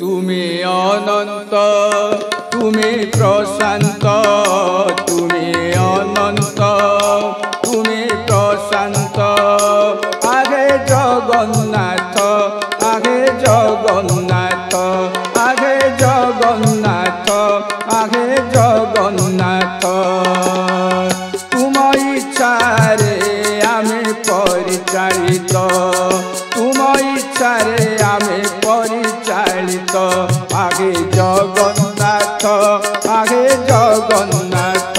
तुम्हें अनंत तुम्हें प्रशांत तुम्हें अनंत तुम्हें प्रशांत आगे जगन्नाथ आगे जगन्नाथ आगे जगन्नाथ आगे जगन्नाथ तुम इच्छारे आमे परिचालित तुम इच्छारे आमे परिचालित आगे जगन्नाथ आगे जगन्नाथ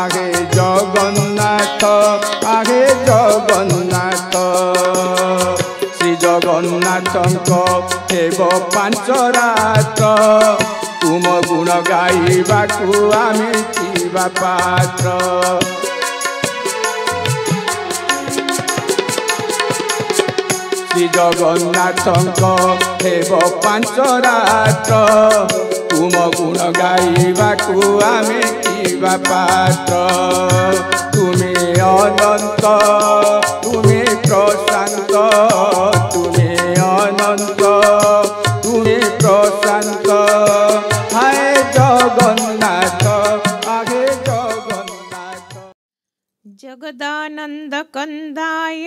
आगे जगन्नाथ आगे जगन्नाथ श्री जगन्नाथ हेब पांच रात तुम गुण गाइबाकू आमे जीवा पात्र श्री जगन्नाथ हेब पांच रात तुम गुण गाइबाकू आमे जीवा पात्र तुम्हें अनंत तुम्हें प्रशांत तुम्हें अनंत तुम्हें प्रशांत हाय जगन्नाथ आगे जगन्नाथ जगदानंद कंदाय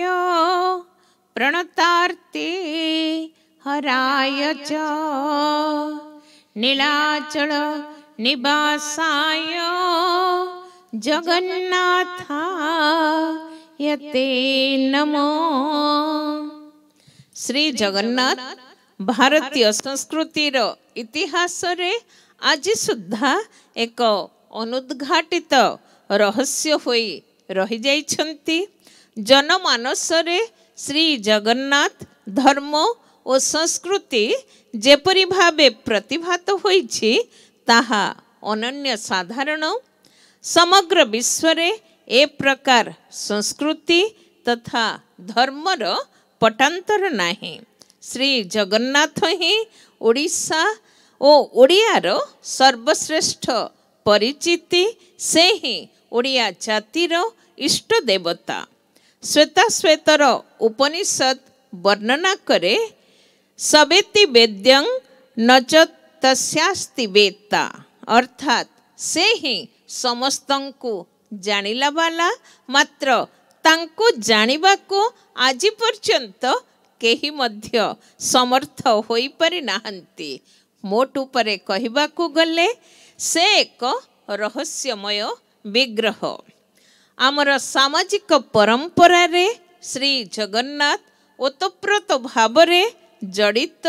प्रणतार्ते हराय च नीलाचल निवासाय जगन्नाथाय ते नमो। श्री जगन्नाथ भारतीय संस्कृतिर इतिहास रे आज सुद्धा एक अनुद्घाटित रहस्य होई रही जाइछंती। जनमानस रे श्री जगन्नाथ धर्म और संस्कृति जेपरि भावे प्रतिभात होइछि ताहा अनन्य साधारण। समग्र विश्व रे ए प्रकार संस्कृति तथा धर्मर पटांतर नाही। श्री जगन्नाथ ही ओडिशा और ओडियार सर्वश्रेष्ठ परिचिति से ही ओडिया जातिर इष्ट देवता। श्वेताश्वेतर उपनिषद वर्णना करे सबेति वेद्यं न च तस्यास्ति वेत्ता अर्थात से ही समस्तंकु जानिला वाला मात्र तांको जानिबा को आज पर्यंत केही मध्य समर्थ होई पारि नाहंती। मोट उपरे कहिबा को गले से एक रहस्यमय विग्रह। आमर सामाजिक परंपरा रे श्री जगन्नाथ ओतप्रोत भावरे जड़ित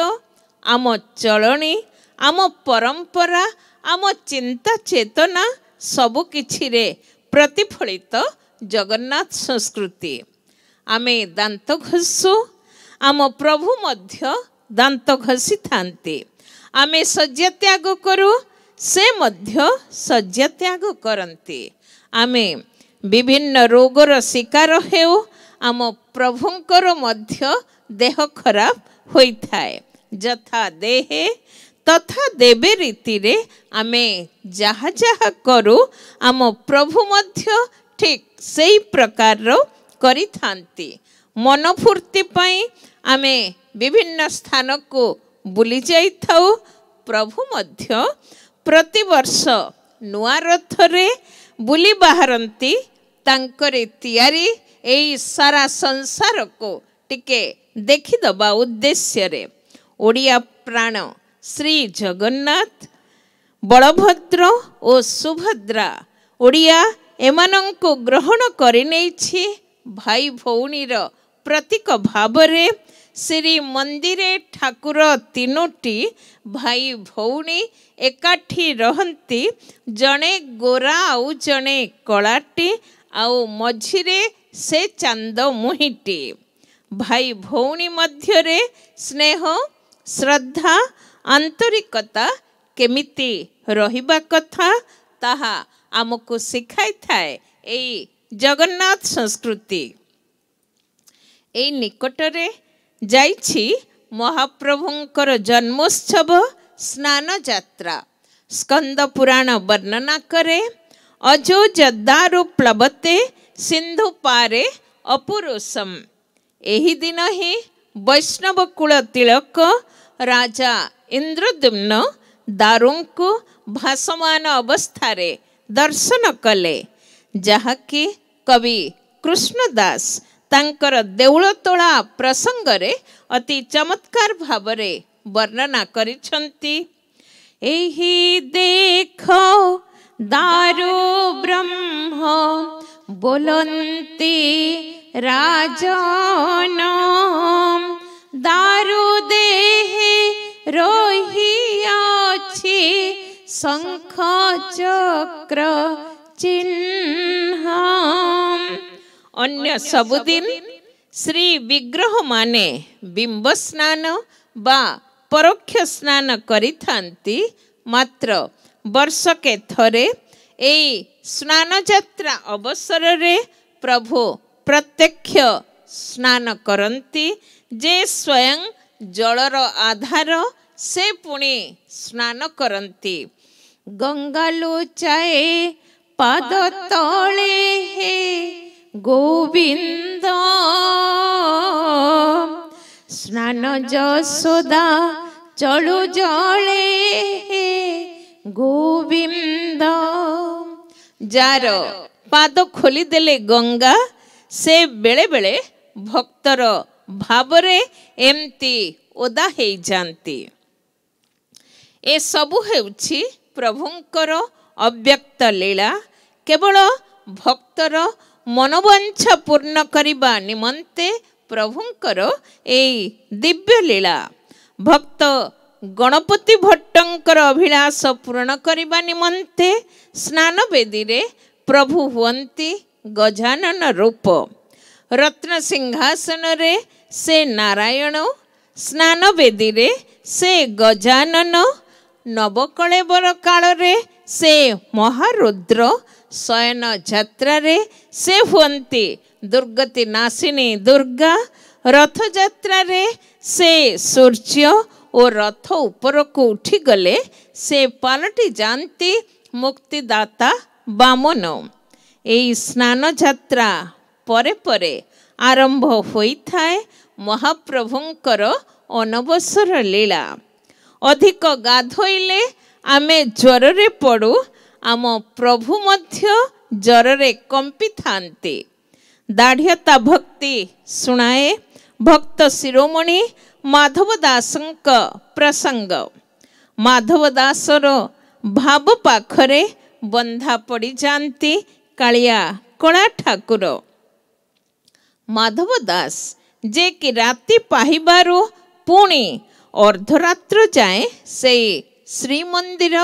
आम चलनी आम परंपरा आम चिंता चेतना सबु किछि रे प्रतिफलित जगन्नाथ संस्कृति। आमे दांत घसु आम प्रभु मध्य दांत घसी थांती। आमे शय्या त्याग करू से मध्य शय्या त्याग करंती। आमे विभिन्न रोगर शिकार हेउ आम प्रभुंकर मध्य देह खराब होई थाए। जथा देहे तथा देवे रीति रे आमे जहा जहा करू आम प्रभु मध्य ठीक सेही प्रकार रो करि थांती। मन फूर्ति पाई आमे विभिन्न स्थान को बुली जाई थाउ। प्रभु मध्य प्रतिवर्ष नुआ रथ रे बुली बाहरंती। तांकरे तियारी एई सारा संसार को टिके देखि दबा उद्देश्य रे ओडिया प्राण श्री जगन्नाथ बलभद्र और सुभद्रा ओडिया एमानंको ग्रहण करि नेछि। भाई भौणीर प्रतीक भावरे श्री मंदिरे ठाकुर तीनोटी भाई भौणी एकाठी रहंती। जणे गोरा आउ जणे कलाटी आउ मझिरे से चांद मुहिटी। भाई भौणी मध्यरे स्नेह श्रद्धा आंतरिकता केमिति रहिबा कथा ताहा आमको सिखाई थाए एई जगन्नाथ संस्कृति। एई निकटरे जाइछि महाप्रभुंकर जन्मोत्सव स्नान यात्रा। स्कंद पुराण वर्णना करे अजो जद्दारु प्लवते सिंधु पारे अपुरुषम। एही दिन ही वैष्णव कुल तिलक राजा इंद्रद्युम्न दारुଙ୍କୁ भासमान अवस्थारे दर्शन कले जहाँकि कवि कृष्णदास तांकर देउलतोला प्रसंगरे अति चमत्कार भावरे वर्णना करिछन्ति। एही देख दारु ब्रह्म बोलन्ति राजन दारु देहे रहियाछि शंख चक्र चिन्ह। अन्य सबुदिन श्री विग्रह माने बिंब स्नान बा परोक्ष स्नान करिथांती मात्र वर्षके थरे एई स्नान यात्रा अवसर रे प्रभु प्रत्यक्ष स्नान करंती जे स्वयं जलर आधार से पुणी स्नान करंती। गंगा लोचाए पाद तले हे गोविंद स्नान जसोदा चलु जले हे गोविंद। जार पाद खोली देले गंगा से बेले बेले भक्तर भावरे एमती ओदा हे जानती। ए सबु हेउछि प्रभुंकर अव्यक्त लीला केवल भक्तर मनोवांछा पूर्ण करिबा निमंते प्रभुंकर एई दिव्य लीला भक्त गणपति भट्टंकर अभिलाष पूर्ण करिबा निमंते स्नान वेदी रे प्रभु हुअंती गजानन रूप। रत्न सिंहासन रे से नारायण स्नान वेदी रे से गजानन नवकलेवर काल रे से महारुद्र शयन यात्रा रे से हुअंती दुर्गति नाशिनी दुर्गा रथ यात्रा रे से सूर्य और रथ ऊपर को उठी गले से पालटी जानती मुक्तिदाता बामन। एई स्नान यात्रा परे परे आरंभ होई थाए महाप्रभुंकर अनवसर लीला। अधिक गाधोइले आमे ज्वर रे पड़ू आम प्रभु मध्य ज्वर रे कंपी थांती। दाढ़ियता भक्ति सुनाए भक्त शिरोमणि माधव दासंक प्रसंग। माधव दासर भाव पाखरे बंधा पड़ी जानती कालिया कला ठाकुर। माधव दास जे कि राति पाहिबारु पुणी अर्धरात्र जाए से श्रीमंदिर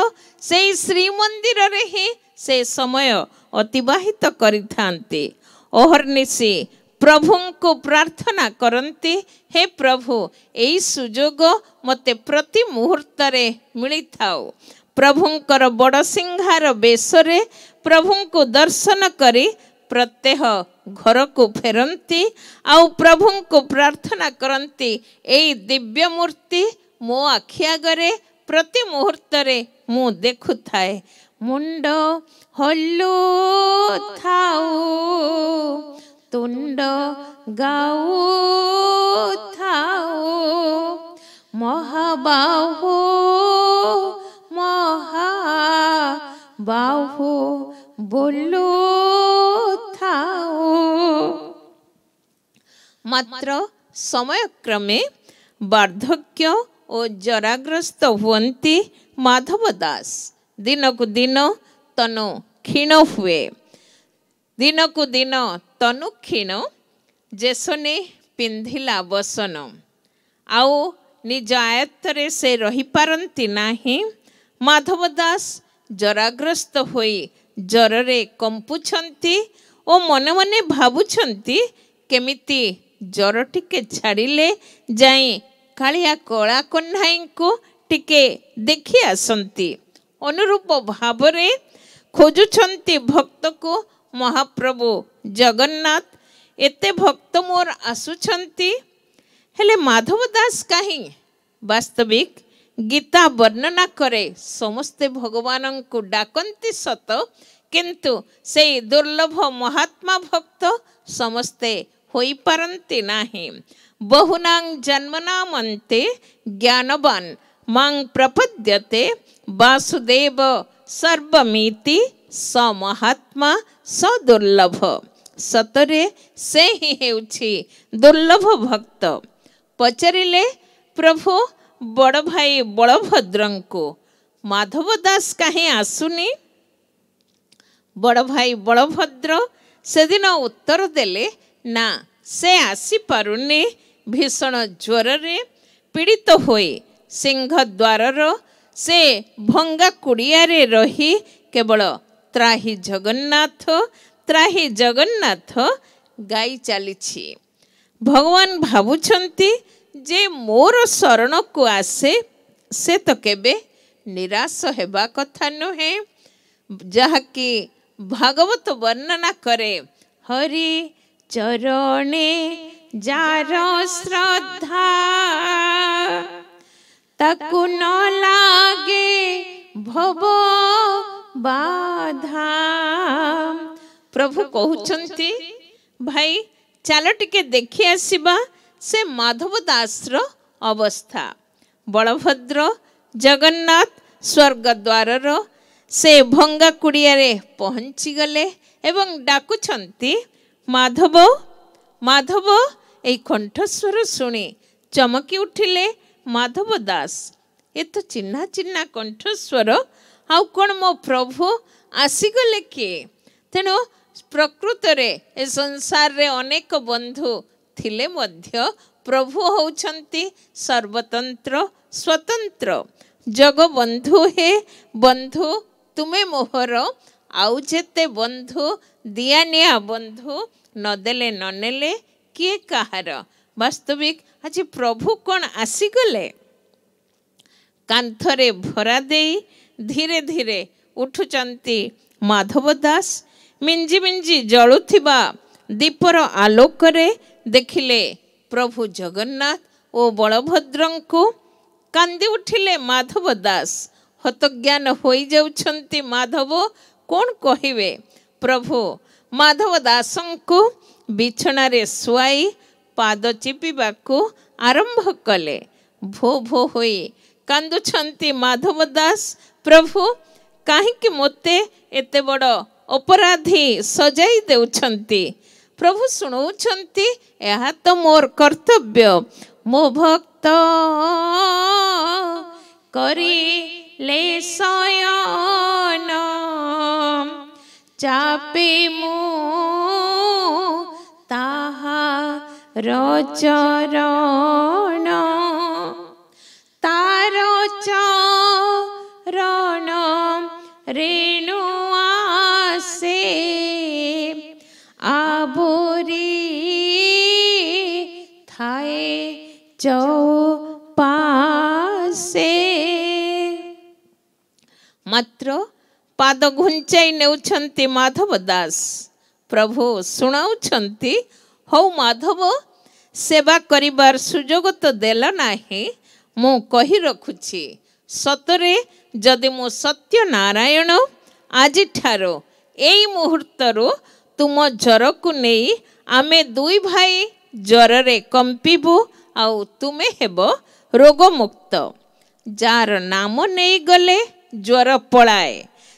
रे ही से समय अतिबाहित करिथांती। ओहरनिशी प्रभु को प्रार्थना करती हे प्रभु एई सुजोग मते प्रति मुहूर्त रे मिली थाओ। प्रभुंकर बड़ सिंहार बेसरे प्रभु को दर्शन करी प्रत्यह घर को फेरती आउ प्रभु को प्रार्थना करती एई दिव्य मूर्ति मो आखि आगरे प्रति मुहूर्त रे मु देखु थाए। मुंड हल्लू थाऊ तुंड गाऊ थाऊ महाबाहु महाबाहु बोलू थाऊ। मात्र समय क्रमे वार्धक्य और जराग्रस्त हुअंती माधव दास दिनकु दिन तनु क्षीण हुए। दिनकु दिन तनु क्षीण जेसने पिंधिला बसन आउ निज आयत्तरे से रही पारंती नाही। माधव दास जराग्रस्त होई जररे कंपुछंती ओ मने मने भाबुछंती केमिति जर टिके छाड़िले जाई कालिया कला कन्हाई को टिके देखि आसंती। अनुरूप भावरे खोजुछंती भक्त को महाप्रभु जगन्नाथ एते भक्त मोर आसुछंती हेले माधव दास कहीं वास्तविक गीता वर्णना करे समस्ते भगवान को डाकंती सत किंतु से दुर्लभ महात्मा भक्त समस्ते होई पारन्ति नाही। बहुनां जन्मनां अन्ते ज्ञानवान मां प्रपद्यते वासुदेव सर्वमिति स महात्मा स दुर्लभ। सतरे से ही हेउछि दुर्लभ भक्त। पचारिले प्रभु बड़ भाई बलभद्रंको माधव दास कहीं आसुनी? बड़ भाई बलभद्र से दिन उत्तर देले ना से आसी पारुनी। भीषण ज्वर रे पीड़ित होई सिंह द्वारर से भंगा कुड़िया रे रही केवल त्राही जगन्नाथ गाई चलीछि। भगवान भावुछंती जे मोर शरण को आसे से तो केबे निराश हेबा कथा नुहे। जहाँकि भागवत वर्णना करे हरि चरणे जार श्रद्धा ताकु न लागे भव बाधा। प्रभु कहउछंती भाई चल टिके देखि आसीबा से माधव दासर अवस्था। बलभद्र जगन्नाथ स्वर्ग द्वारर से भंगा कुड़िया रे पहुँची गले एवं डाकुछंती माधव माधव। ए कंठस्वर शुणी चमकी उठिले माधव दास। ये तो चिन्हा चिन्हा कंठस्वर आउ कौन मो प्रभु आसीगले किए? तेणु प्रकृत रे ए संसार रे अनेक बंधु थिले मध्य प्रभु होउछंती सर्वतंत्र स्वतंत्र जग बंधु हे बंधु तुमे मोहर आउ जेते बंधु दिया निया बंधु नदेले ननेले किए कहार। वास्तविक आज प्रभु कौन आसीगले? कांथरे भरा दे धीरे धीरे उठुचंती माधव दास। मिंजी मिंजी जलुथिबा दीपर आलोकरे देखिले प्रभु जगन्नाथ ओ बलभद्रंको। कांदी उठिले माधव दास। हतज्ञान होई जाउछंती माधव कौन कहिवे? प्रभु माधव दासंको बिछना रे सुआई पाद चिपिबाकू आरंभ कले। भो भो होई कांदुछंती माधव दास। प्रभु काहीकि मोते एते बड़ अपराधी सजाई देउछंती? प्रभु सुनौछंती यह तो मोर कर्तव्य। मो भक्त करिले शयन चापे मु ताहार चरण तार चरण रेणु आसे आबोरी थाए चौपासे। मात्र पाद घुंचाई नेउछंती माधव दास। प्रभु सुनाउछंती हौ माधव सेवा करिबार सुजोग तो देल नाही। मु कहि रखुछि सतरे जदि मु सत्य नारायण आज ठारो एई मुहूर्तरो तुम ज्वर को नहीं आमे दुई भाई ज्वर रे कंपिबु आउ तुमे हेबो रोग मुक्त। जार नाम नहीं गले ज्वर पलाए।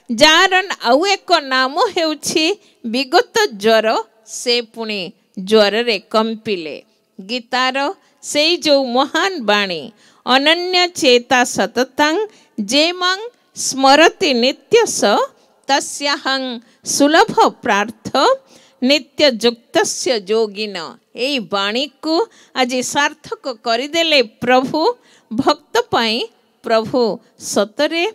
जार आउ एक नाम हेउछि विगत ज्वर से पुणी ज्वर रे कंपिले। गीतार से जो महान बाणी अनन्य चेता सततं जे मां स्मरति नित्यस तस्याहं सुलभ प्रार्थ नित्य जुक्तस्य योगिन। एई बाणी को आज सार्थक करिदेले प्रभु भक्त पाई। प्रभु सतरे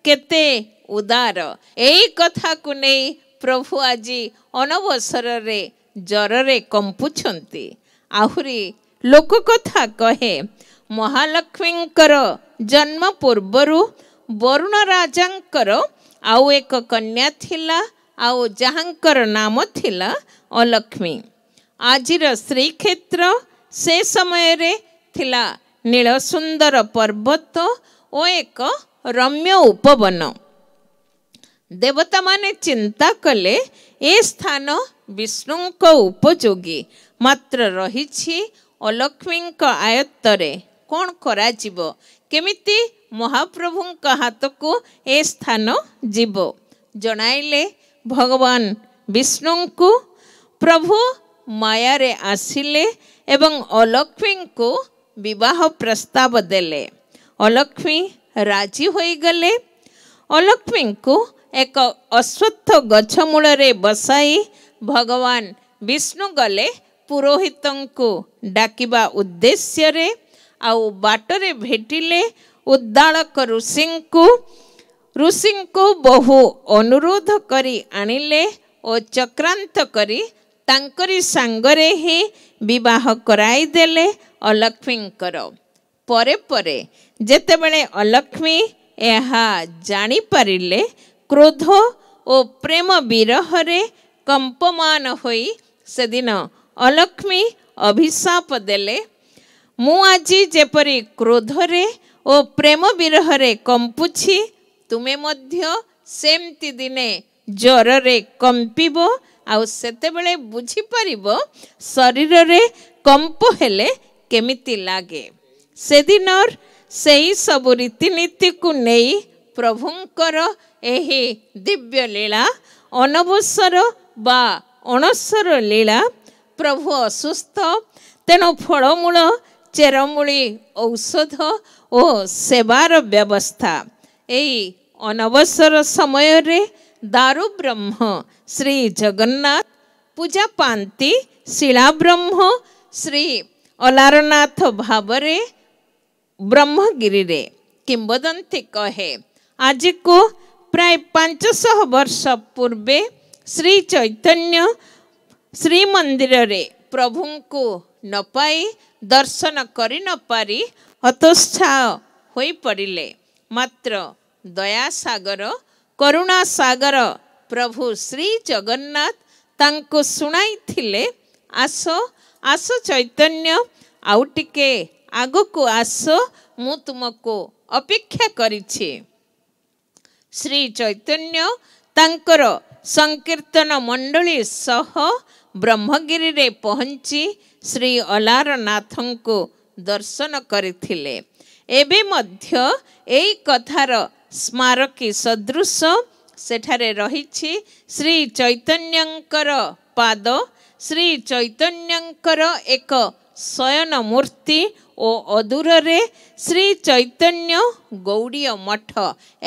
केते उदार। एई कथा को नहीं प्रभु आज अनवसर रे ज्वर रे कंपुछंती। आहुरी लोक कथा कहे महालक्ष्मींकर जन्म पूर्वरु वरुण राजांकर आउ एक कन्या थिला आउ जहाँकर नाम थिला अलक्ष्मी। आजिर श्रीक्षेत्र से समय रे थिला नील सुंदर पर्वत ओ एक रम्य उपवन। देवता माने चिंता कले ए स्थान विष्णुଙ୍କ उपयोगी मात्र रहिछि अलक्ष्मीଙ୍କ आयत्तरे कौन कराजिब केमिति महाप्रभुଙ୍କ हाथको ए स्थान जीव जणाइले भगवान विष्णुଙ୍କୁ प्रभु माया रे आसिले एवं अलक्ष्मी को विवाह प्रस्ताव देले अलक्ष्मी राजी होई गले अलक्ष्मी को एक अश्वत्थ गछ मूल रे बसाई भगवान विष्णु गले पुरोहितंको डाकिबा उद्देश्य रे आउ बाटरे भेटिले उद्दालक ऋषि को बहु अनुरोध करी आनिले और चक्रांत करी तांकरी सांगरे ही विवाह कराई देले अलक्ष्मींकर परे परे जेतेबेले अलक्ष्मी एहा जानी पारिले क्रोध और प्रेम विरह रे कंपमान होई सेदिन अलक्ष्मी अभिशाप देले मु आजी जेपरी क्रोध रे और प्रेम विरह रे कंपुछि तुमे मध्य सेमती दिने ज्वर रे कंपिबो आउ सेतेबेले बुझी परिबो शरीर रे कंप हेले केमिति लागे सेदिनर सेही सब रीतिनीति को नेई प्रभुंकर एही दिव्य लीला अनवसर बा अणसर लीला प्रभु असुस्थ तेणु फलमूल चेरमूली औषध और सेवार व्यवस्था एई अनवसर समय रे दारु ब्रह्म श्री जगन्नाथ पूजा पांति शिला ब्रह्म श्री अलारनाथ भावरे ब्रह्मगिरी रे किंबदंती कहे आज को प्राय 500 वर्ष पूर्वे श्री चैतन्य श्री मंदिर रे प्रभु को न पाई दर्शन करि न पारी हतोत्साह होई पड़िले मात्र दया सागर करुणा सागर प्रभु श्री जगन्नाथ तांको सुनाई थिले आसो आसो चैतन्य आउ टिके आगो को आसो मु तुमको अपेक्षा करिछि श्री चैतन्य तांकर संकीर्तन मंडली सह ब्रह्मगिरी रे पहुंची श्री अलारनाथं को दर्शन करथिले एबे मध्य एई कथार स्मारकी सदृश सेठारे रहिछि श्री चैतन्यंकर पाद श्री चैतन्यंकर एक शयन मूर्ति ओ अदूर रे श्री चैतन्य गौड़ीय मठ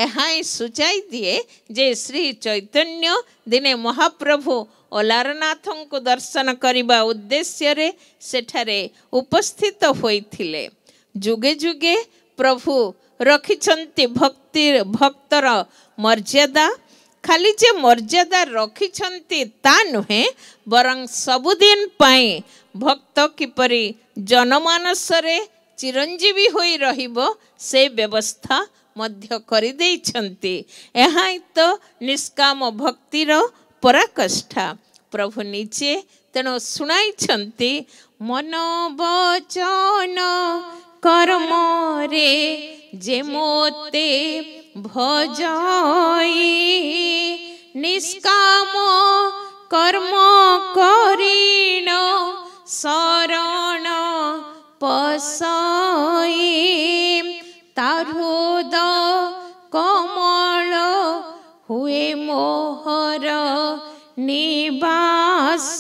एहाई सूचाई दिए जे श्री चैतन्य दिने महाप्रभु अलारनाथं को दर्शन करिबा उद्देश्य रे सेठारे उपस्थित होइथिले जुगे जुगे प्रभु रखिछन्ति भक्तर मर्यादा खाली जे मर्यादा रखिछन्ति ता नुहे बरं सबुदिन पाई भक्त किपरि जनमानस रे चिरंजीवी होई रहिबो से व्यवस्था मध्य करि दैछन्ति एहाई तो निष्काम भक्तिर पराकाष्ठा प्रभु निजे तेणु शुणाइछन्ति मन वचन कर्म रे जे मोते भजाई निष्काम कर्म करिन शरण पसाई तारुद कमल हुए मोहर निवास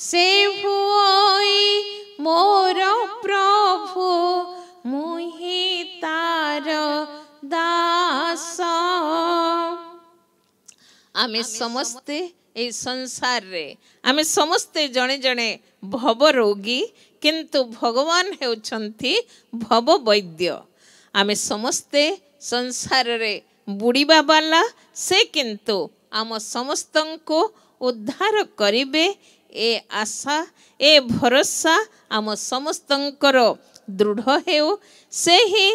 से हुई मोर प्रभु मुहि तार दास आमे समस्ते ए संसार रे आमे समस्ते जणे जणे भव रोगी किंतु भगवान हेउछन्ति भव वैद्य आमे समस्ते संसार रे बुड़ीबा वाला से किंतु आम समस्तंको उद्धार करिबे ए आशा ए भरोसा आम समस्तंकर दृढ़ हेउ से ही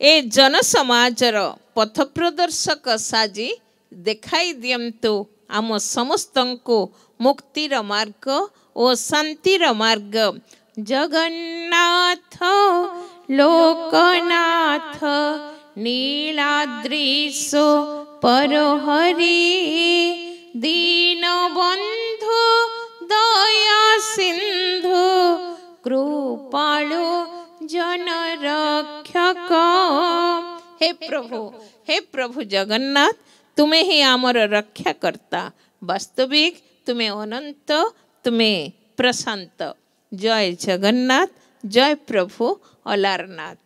ए जन समाजर पथ प्रदर्शक साजी देखाई दियंतु आम समस्तंको मुक्तिर मार्ग और शांतिर मार्ग जगन्नाथ लोकनाथ नीलाद्रीशो परहरि दीनबंधु पाळो जन रक्षक। हे प्रभु जगन्नाथ तुम्हें ही आमर रक्षा करता। वास्तविक तुम्हें अनंत, तुम्हें प्रशांत। जय जगन्नाथ, जय प्रभु अलारनाथ।